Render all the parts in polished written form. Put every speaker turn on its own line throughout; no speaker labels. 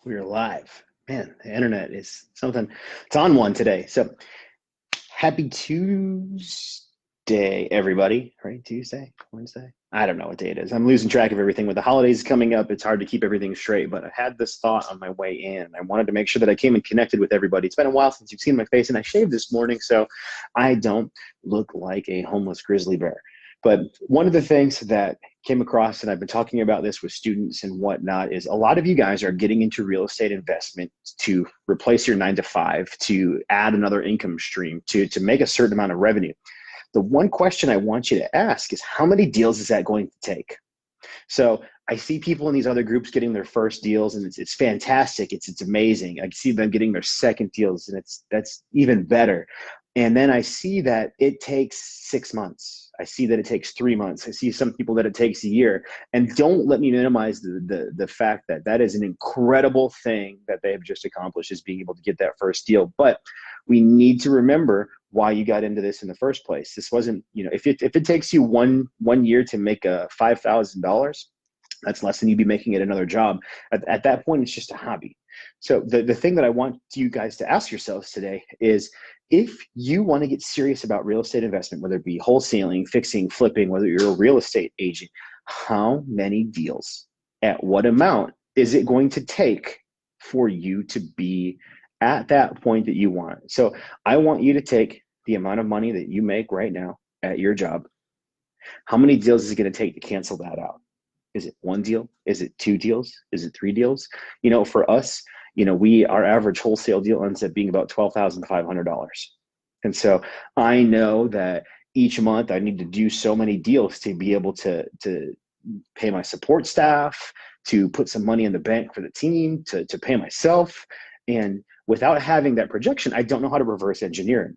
We're live. Man, the internet is something. It's on one today. So happy Tuesday, everybody. Right? Tuesday, Wednesday. I don't know what day it is. I'm losing track of everything. With the holidays coming up, it's hard to keep everything straight. But I had this thought on my way in. I wanted to make sure that I came and connected with everybody. It's been a while since you've seen my face, and I shaved this morning, so I don't look like a homeless grizzly bear. But one of the things that came across, and I've been talking about this with students and whatnot, is a lot of you guys are getting into real estate investment to replace your 9 to 5, to add another income stream, to make a certain amount of revenue. The one question I want you to ask is, how many deals is that going to take? So I see people in these other groups getting their first deals, and it's fantastic. It's amazing. I see them getting their second deals, and that's even better. And then I see that it takes 6 months. I see that it takes 3 months. I see some people that it takes a year. And don't let me minimize the fact that that is an incredible thing that they have just accomplished, is being able to get that first deal. But we need to remember why you got into this in the first place. This wasn't, if it takes you one year to make a $5,000, that's less than you'd be making at another job. At that point, it's just a hobby. So the thing that I want you guys to ask yourselves today is, if you want to get serious about real estate investment, whether it be wholesaling, fixing, flipping, whether you're a real estate agent, how many deals at what amount is it going to take for you to be at that point that you want? So I want you to take the amount of money that you make right now at your job. How many deals is it going to take to cancel that out? Is it one deal? Is it two deals? Is it three deals? For us, our average wholesale deal ends up being about $12,500. And so I know that each month I need to do so many deals to be able to pay my support staff, to put some money in the bank for the team, to pay myself. And without having that projection, I don't know how to reverse engineer it.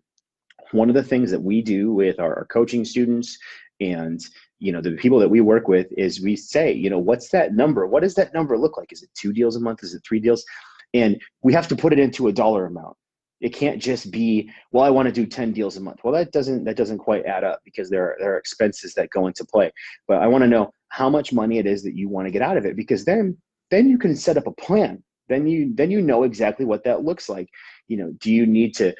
One of the things that we do with our coaching students and the people that we work with is we say, what's that number? What does that number look like? Is it 2 deals a month? Is it 3 deals? And we have to put it into a dollar amount. It can't just be, well, I want to do 10 deals a month. Well, that doesn't quite add up, because there are expenses that go into play. But I want to know how much money it is that you want to get out of it, because then you can set up a plan. Then you know exactly what that looks like. Do you need to,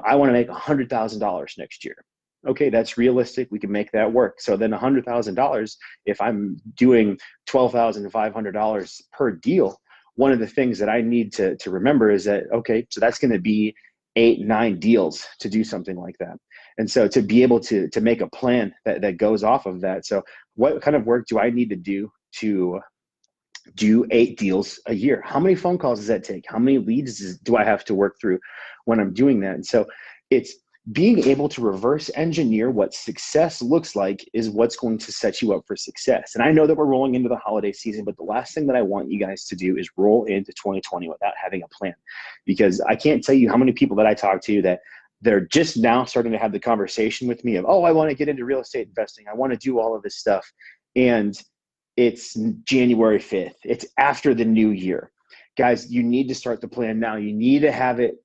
I want to make $100,000 next year. Okay, that's realistic. We can make that work. So then $100,000, if I'm doing $12,500 per deal, one of the things that I need to remember is that, okay, so that's going to be 8, 9 deals to do something like that. And so to be able to make a plan that goes off of that. So what kind of work do I need to do to do 8 deals a year? How many phone calls does that take? How many leads do I have to work through when I'm doing that? And so it's being able to reverse engineer what success looks like is what's going to set you up for success. And I know that we're rolling into the holiday season, but the last thing that I want you guys to do is roll into 2020 without having a plan. Because I can't tell you how many people that I talk to that they're just now starting to have the conversation with me of, oh, I want to get into real estate investing. I want to do all of this stuff. And it's January 5th. It's after the new year. Guys, you need to start the plan now. You need to have it,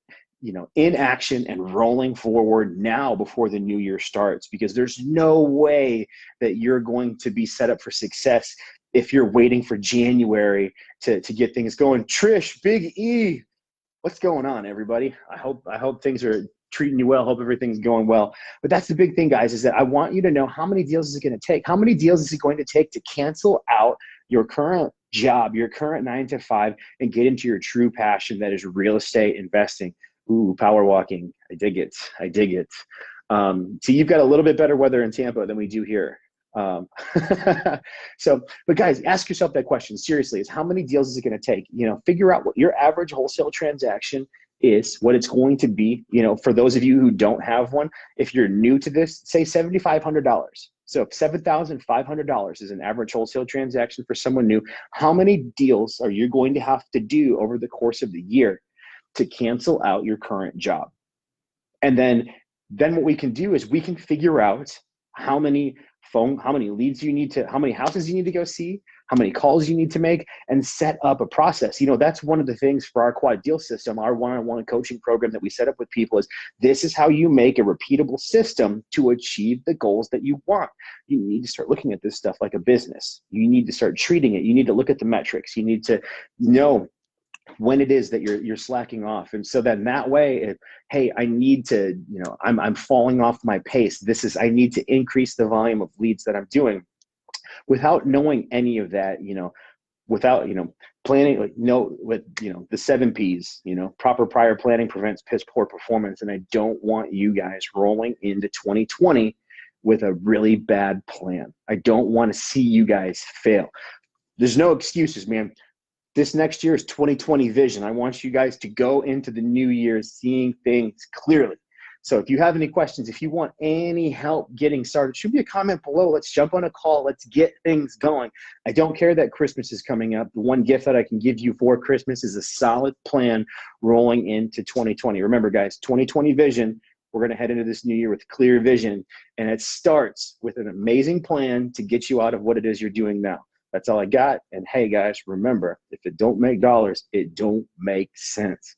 in action and rolling forward now before the new year starts, because there's no way that you're going to be set up for success if you're waiting for January to get things going. Trish, Big E, what's going on, everybody? I hope things are treating you well. Hope everything's going well. But that's the big thing, guys, is that I want you to know, how many deals is it going to take? How many deals is it going to take to cancel out your current job, your current 9 to 5, and get into your true passion, that is real estate investing? Ooh, power walking. I dig it. I dig it. So you've got a little bit better weather in Tampa than we do here. But guys, ask yourself that question seriously: is how many deals is it going to take? Figure out what your average wholesale transaction is, what it's going to be. For those of you who don't have one, if you're new to this, say $7,500. So if $7,500 is an average wholesale transaction for someone new, how many deals are you going to have to do over the course of the year to cancel out your current job? And then what we can do is we can figure out how many leads you need to, how many houses you need to go see, how many calls you need to make, and set up a process. That's one of the things for our quad deal system, our one-on-one coaching program that we set up with people, is this is how you make a repeatable system to achieve the goals that you want. You need to start looking at this stuff like a business. You need to start treating it. You need to look at the metrics. You need to know when it is that you're slacking off. And so then that way, hey, I need to, I'm falling off my pace. I need to increase the volume of leads that I'm doing without knowing any of that, without, planning, with, the 7 Ps, proper prior planning prevents piss poor performance. And I don't want you guys rolling into 2020 with a really bad plan. I don't want to see you guys fail. There's no excuses, man. This next year is 2020 vision. I want you guys to go into the new year seeing things clearly. So if you have any questions, if you want any help getting started, shoot me a comment below. Let's jump on a call. Let's get things going. I don't care that Christmas is coming up. The one gift that I can give you for Christmas is a solid plan rolling into 2020. Remember, guys, 2020 vision. We're going to head into this new year with clear vision, and it starts with an amazing plan to get you out of what it is you're doing now. That's all I got. And hey, guys, remember, if it don't make dollars, it don't make sense.